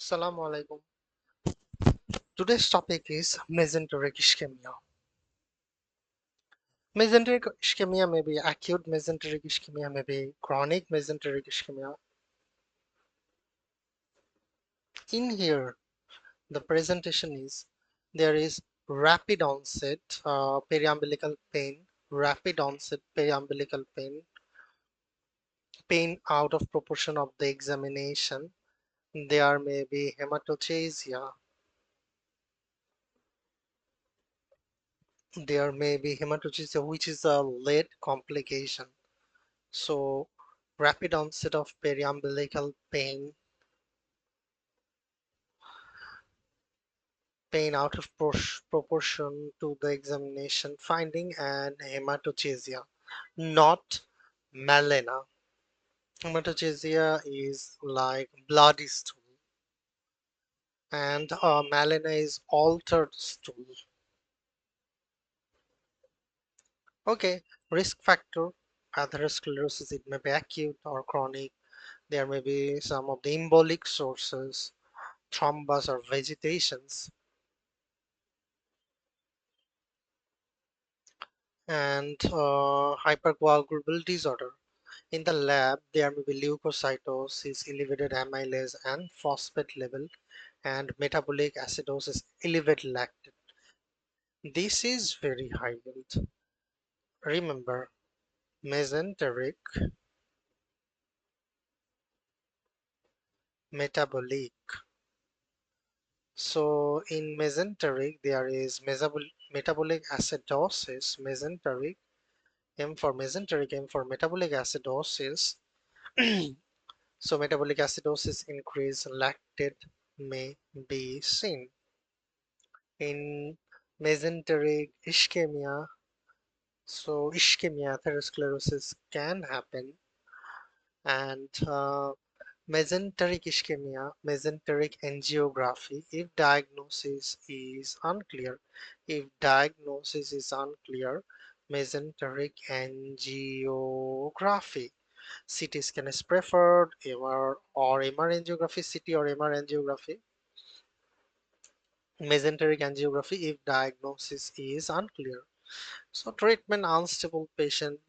Assalamu alaikum. Today's topic is mesenteric ischemia. Mesenteric ischemia may be acute mesenteric ischemia, may be chronic mesenteric ischemia. In here, the presentation is there is rapid onset periumbilical pain, rapid onset periumbilical pain, pain out of proportion of the examination. There may be hematochezia, there may be hematochezia, which is a late complication. So rapid onset of periumbilical pain, pain out of proportion to the examination finding, and hematochezia, not melena. Hematochezia is like bloody stool, and melena is altered stool. Okay, risk factor, atherosclerosis, it may be acute or chronic. There may be some of the embolic sources, thrombus or vegetations, and hypercoagulable disorder. In the lab, there may be leukocytosis, elevated amylase and phosphate level, and metabolic acidosis, elevated lactate. This is very high yield. Remember, mesenteric, metabolic. So in mesenteric, there is metabolic acidosis, mesenteric, M for mesenteric, M for metabolic acidosis. So metabolic acidosis increase, lactate may be seen. In mesenteric ischemia, so ischemia atherosclerosis can happen, and mesenteric ischemia, mesenteric angiography, if diagnosis is unclear, mesenteric angiography. CT scan is preferred, MR or MR angiography, CT or MR angiography. Mesenteric angiography if diagnosis is unclear. So treatment, unstable patient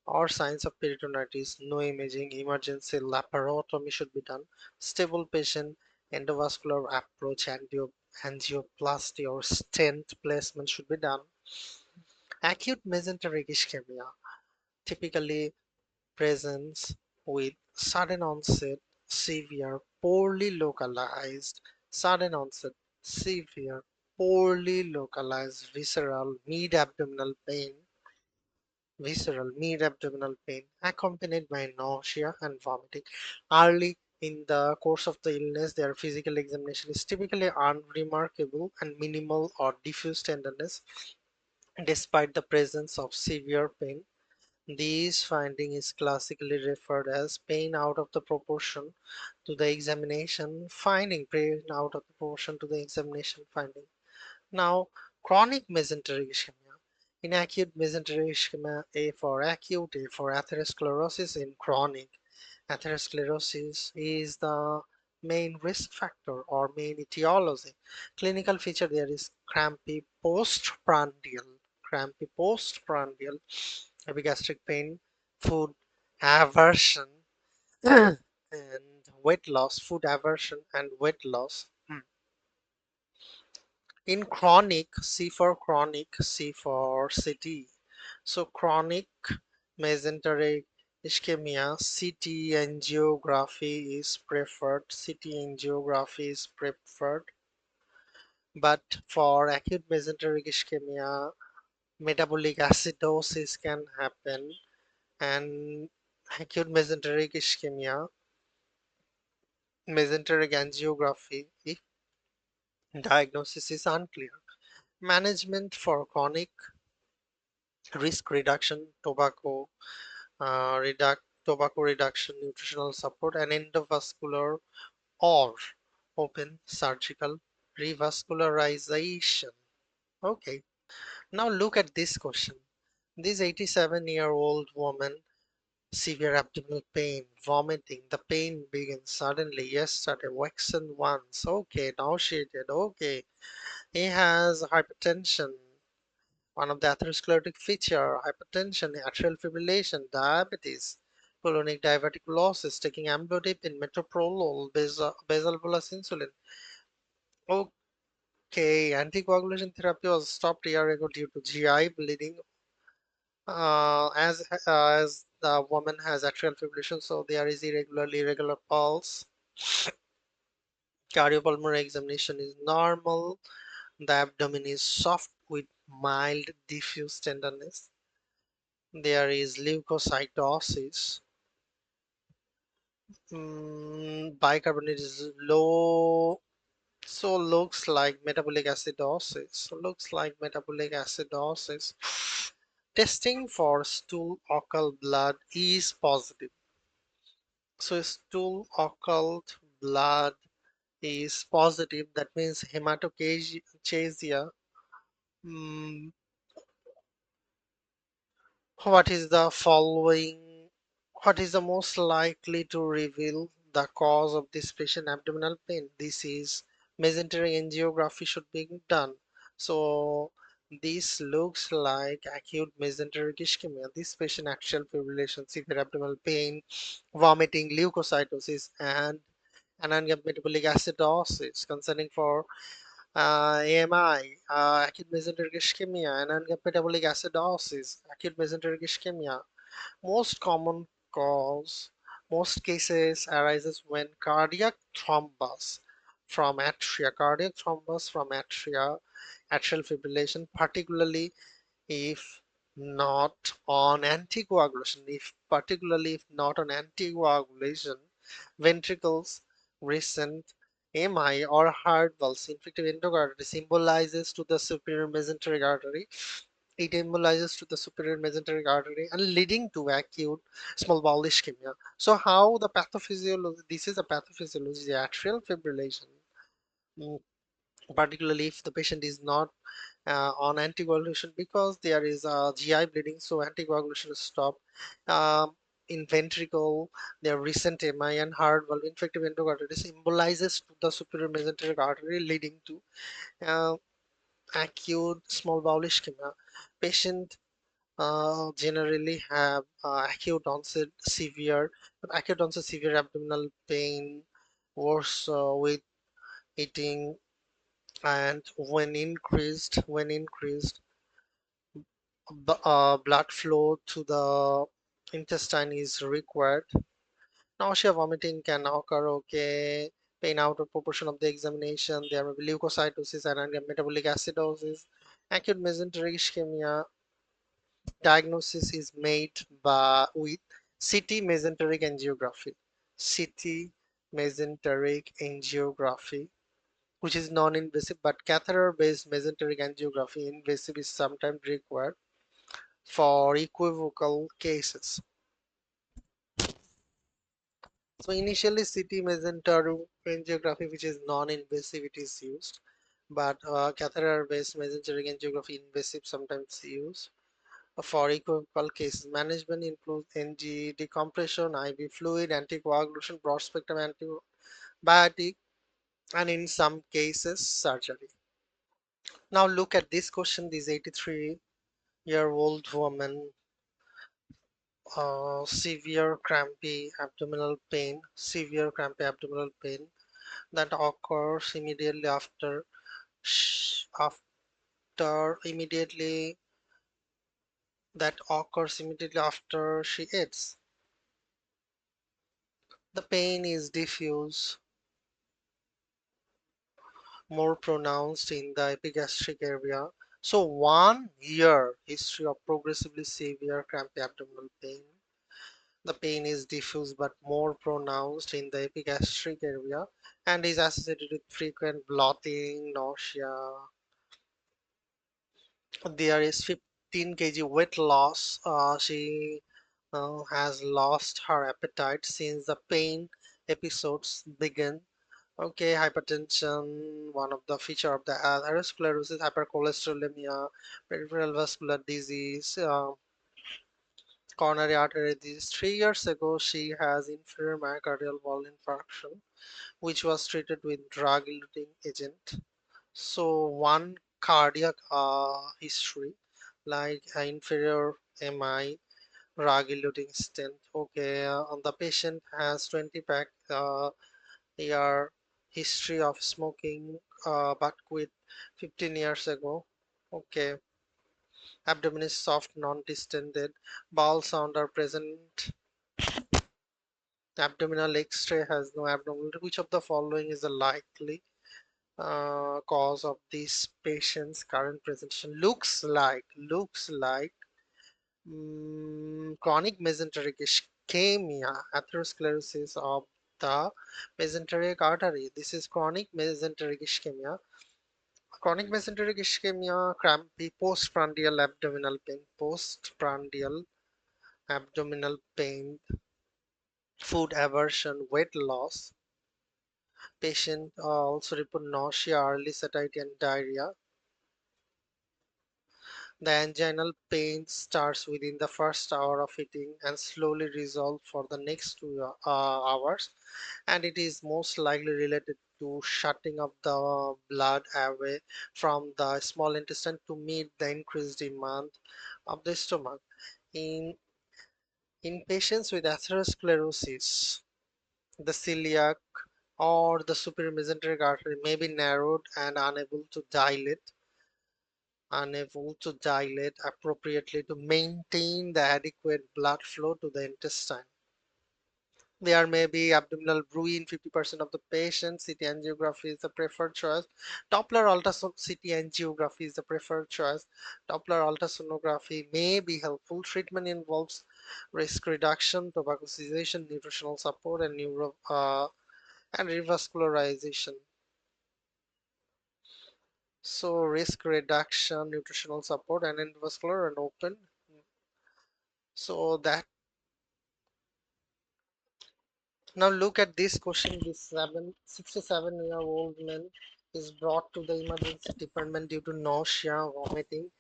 or signs of peritonitis, no imaging, emergency laparotomy should be done. Stable patient, endovascular approach, angioplasty or stent placement should be done. Acute mesenteric ischemia typically presents with sudden onset, severe, poorly localized, sudden onset, severe, poorly localized visceral mid-abdominal pain accompanied by nausea and vomiting. Early in the course of the illness, their physical examination is typically unremarkable and minimal or diffuse tenderness despite the presence of severe pain. This finding is classically referred as pain out of the proportion to the examination finding. Pain out of the proportion to the examination finding. Now, chronic mesenteric ischemia. In acute mesenteric ischemia, A for acute, A for atherosclerosis. In chronic, atherosclerosis is the main risk factor or main etiology. Clinical feature there is crampy postprandial, epigastric pain, food aversion, and weight loss, food aversion and weight loss. In chronic, C for city. So chronic mesenteric ischemia, CT angiography is preferred. CT angiography is preferred. But for acute mesenteric ischemia, metabolic acidosis can happen, and acute mesenteric ischemia, mesenteric angiography, if diagnosis is unclear. Management for chronic: risk reduction, tobacco reduction, nutritional support, and endovascular or open surgical revascularization. Okay, now look at this question. This 87-year-old woman Severe abdominal pain, vomiting. The pain begins suddenly. Yesterday, waxen once. Okay, nauseated. Okay, he has hypertension. One of the atherosclerotic feature: hypertension, atrial fibrillation, diabetes, colonic diverticulosis, taking amlodipine, metoprolol, basal bolus insulin. Okay, anticoagulation therapy was stopped a year ago due to GI bleeding. As the woman has atrial fibrillation, so there is irregular pulse. Cardiopulmonary examination is normal. The abdomen is soft with mild diffuse tenderness. There is leukocytosis. Bicarbonate is low, so looks like metabolic acidosis. Looks like metabolic acidosis. Testing for stool occult blood is positive. So stool occult blood is positive. That means hematochezia. Mm, what is the following? What is the most likely to reveal the cause of this patient abdominal pain? This is mesenteric angiography should be done. So this looks like acute mesenteric ischemia. This patient axial fibrillation, severe abdominal pain, vomiting, leukocytosis, and anangam metabolic acidosis. Concerning for AMI, acute mesenteric ischemia, anangam metabolic acidosis, acute mesenteric ischemia. Most common cause, most cases arises when cardiac thrombus from atria, atrial fibrillation, particularly if not on anticoagulation, ventricles, recent MI or heart valves, infective endocarditis symbolizes to the superior mesenteric artery. It embolizes to the superior mesenteric artery and leading to acute small bowel ischemia. So how the pathophysiology? This is a pathophysiology, the atrial fibrillation. Mm, Particularly if the patient is not on anticoagulation because there is a GI bleeding, so anticoagulation is stopped. In ventricle, their recent MI and heart valve infective endocarditis embolizes to the superior mesenteric artery, leading to uh, acute small bowel ischemia. Patient generally have acute onset severe abdominal pain, worse with eating, and when increased blood flow to the intestine is required. Nausea, vomiting can occur. Okay, pain out of proportion of the examination. There may be leukocytosis and metabolic acidosis. Acute mesenteric ischemia diagnosis is made with CT mesenteric angiography. CT mesenteric angiography, which is non-invasive, but catheter-based mesenteric angiography invasive is sometimes required for equivocal cases. So initially CT mesenteric angiography, which is non-invasive, it is used, but catheter-based mesenteric angiography invasive sometimes used for equivocal cases. Management includes NG, decompression, IV fluid, anticoagulation, broad spectrum antibiotic, and in some cases surgery. Now look at this question. This 83-year-old woman, severe crampy abdominal pain that occurs immediately after she eats. The pain is diffuse, more pronounced in the epigastric area. So 1 year history of progressively severe crampy abdominal pain. The pain is diffuse but more pronounced in the epigastric area and is associated with frequent bloating, nausea. There is 15 kg weight loss. She has lost her appetite since the pain episodes began. Okay, hypertension, one of the feature of the atherosclerosis, hypercholesterolemia, peripheral vascular disease, Coronary artery disease. 3 years ago, she has inferior myocardial wall infarction, which was treated with drug-eluting agent. So one cardiac history, like inferior MI, drug-eluting stent. Okay, the patient has 20 pack year history of smoking, but quit 15 years ago. Okay, abdomen is soft, non-distended, bowel sound are present. Abdominal X-ray has no abdominal. Which of the following is the likely cause of this patient's current presentation? Looks like chronic mesenteric ischemia, atherosclerosis of the mesenteric artery. This is chronic mesenteric ischemia. Chronic mesenteric ischemia, crampy, postprandial abdominal pain, postprandial abdominal pain, food aversion, weight loss. Patient also report nausea, early satiety, and diarrhea. The anginal pain starts within the first hour of eating and slowly resolves for the next 2 hours, and it is most likely related to shutting of the blood away from the small intestine to meet the increased demand of the stomach. In in patients with atherosclerosis, the celiac or the superior mesenteric artery may be narrowed and unable to dilate appropriately to maintain the adequate blood flow to the intestine. There may be abdominal bruit in 50% of the patients. CT angiography is the preferred choice. Doppler CT angiography is the preferred choice. Doppler ultrasonography may be helpful. Treatment involves risk reduction, tobacco cessation, nutritional support, and revascularization. So risk reduction, nutritional support, and endovascular and open. So that now look at this question. This 67-year-old man is brought to the emergency department due to nausea, vomiting,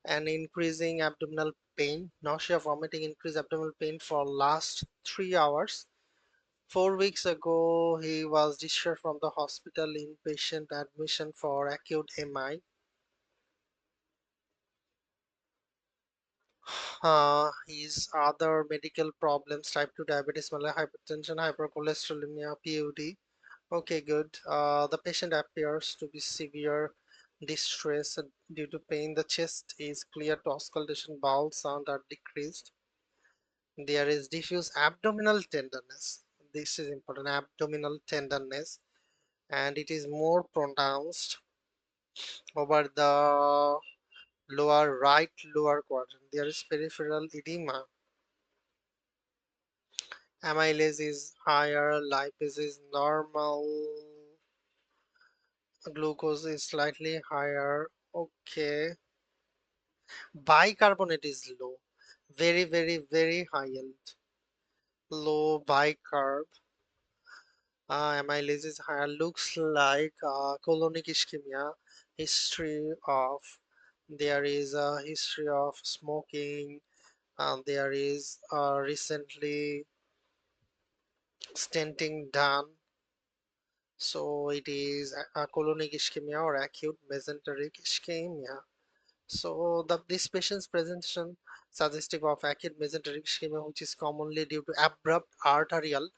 and increasing abdominal pain. Nausea, vomiting, increased abdominal pain for last 3 hours. 4 weeks ago, he was discharged from the hospital inpatient admission for acute MI. His other medical problems: type 2 diabetes, hypertension, hypercholesterolemia, PUD. Okay, good. The patient appears to be severe distress due to pain. The chest is clear to auscultation, bowel sound are decreased. There is diffuse abdominal tenderness. This is important, abdominal tenderness, and it is more pronounced over the lower quadrant. There is peripheral edema. Amylase is higher, lipase is normal, glucose is slightly higher. Okay, bicarbonate is low, very, very, very high yield, low bicarb. Amylase is higher. Looks like colonic ischemia. History of There is a history of smoking. There is recently stenting done. So it is a colonic ischemia or acute mesenteric ischemia. So this patient's presentation suggestive of acute mesenteric ischemia, which is commonly due to abrupt arterial.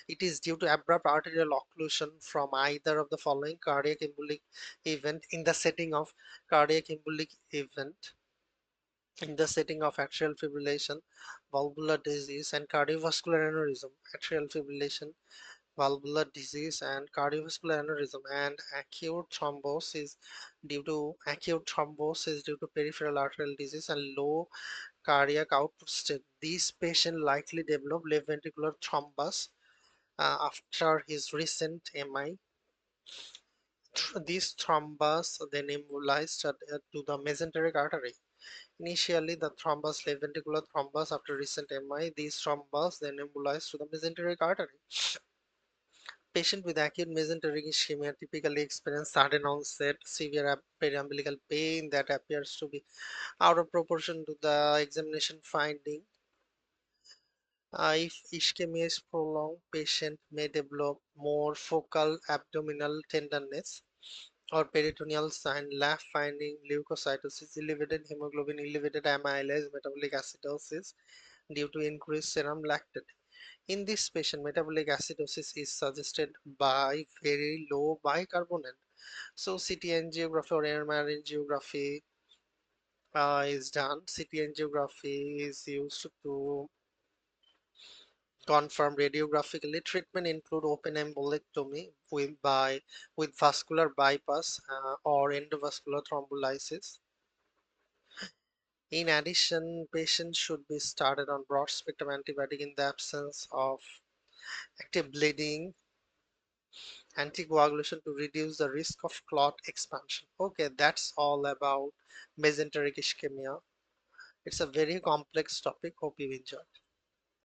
It is due to abrupt arterial occlusion from either of the following: cardiac embolic event, in the setting of atrial fibrillation, valvular disease, and cardiovascular aneurysm. Atrial fibrillation, valvular disease, and cardiovascular aneurysm, and acute thrombosis due to peripheral arterial disease and low cardiac output state. This patient likely developed left ventricular thrombus after his recent MI. This thrombus then embolized to the mesenteric artery. Initially, the left ventricular thrombus after recent MI. These thrombus then embolized to the mesenteric artery. Patients with acute mesenteric ischemia typically experience sudden onset, severe periumbilical pain that appears to be out of proportion to the examination finding. If ischemia is prolonged, patient may develop more focal abdominal tenderness or peritoneal sign, lab finding leukocytosis, elevated hemoglobin, elevated amylase, metabolic acidosis due to increased serum lactate. In this patient, metabolic acidosis is suggested by very low bicarbonate. So CT angiography or MR angiography is done. CT angiography is used to confirm radiographically. Treatment include open embolectomy with vascular bypass or endovascular thrombolysis. In addition, patients should be started on broad spectrum antibiotic in the absence of active bleeding, anticoagulation to reduce the risk of clot expansion. Okay, that's all about mesenteric ischemia. It's a very complex topic. Hope you enjoyed.